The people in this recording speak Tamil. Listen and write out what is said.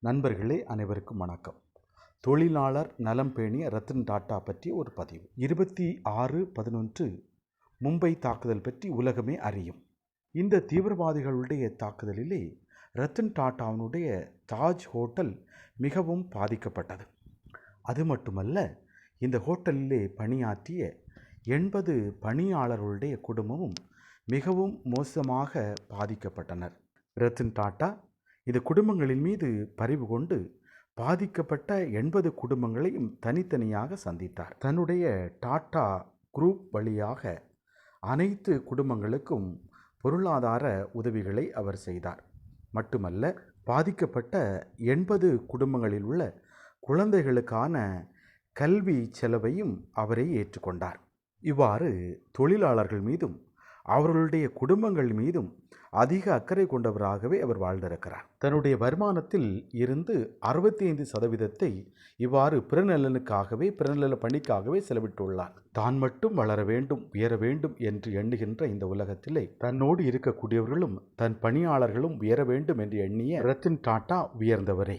நண்பர்களே, அனைவருக்கும் வணக்கம். தொழிலாளர் நலம் பேணிய ரத்தன் டாடா பற்றிய ஒரு பதிவு. 26/11 மும்பை தாக்குதல் பற்றி உலகமே அறியும். இந்த தீவிரவாதிகளுடைய தாக்குதலிலே ரத்தன் டாடாவினுடைய தாஜ் ஹோட்டல் மிகவும் பாதிக்கப்பட்டது. அது மட்டுமல்ல, இந்த ஹோட்டலிலே பணியாற்றிய 80 பணியாளர்களுடைய குடும்பமும் மிகவும் மோசமாக பாதிக்கப்பட்டனர். ரத்தன் டாடா இந்த குடும்பங்களின் மீது பரிவு கொண்டு பாதிக்கப்பட்ட 80 குடும்பங்களையும் தனித்தனியாக சந்தித்தார். தன்னுடைய டாடா குரூப் வழியாக அனைத்து குடும்பங்களுக்கும் பொருளாதார உதவிகளை அவர் செய்தார். மட்டுமல்ல, பாதிக்கப்பட்ட 80 குடும்பங்களில் உள்ள குழந்தைகளுக்கான கல்வி செலவையும் அவரே ஏற்றுக்கொண்டார். இவ்வாறு தொழிலாளர்கள் மீதும் அவர்களுடைய குடும்பங்கள் மீதும் அதிக அக்கறை கொண்டவராகவே அவர் வாழ்ந்திருக்கிறார். தன்னுடைய வருமானத்தில் இருந்து 65% இவ்வாறு பிறநலனுக்காகவே, பிறநல பணிக்காகவே செலவிட்டுள்ளார். தான் மட்டும் வளர வேண்டும், உயர வேண்டும் என்று எண்ணுகின்ற இந்த உலகத்திலே தன்னோடு இருக்கக்கூடியவர்களும் தன் பணியாளர்களும் உயர வேண்டும் என்று எண்ணிய ரத்தன் டாடா உயர்ந்தவரே.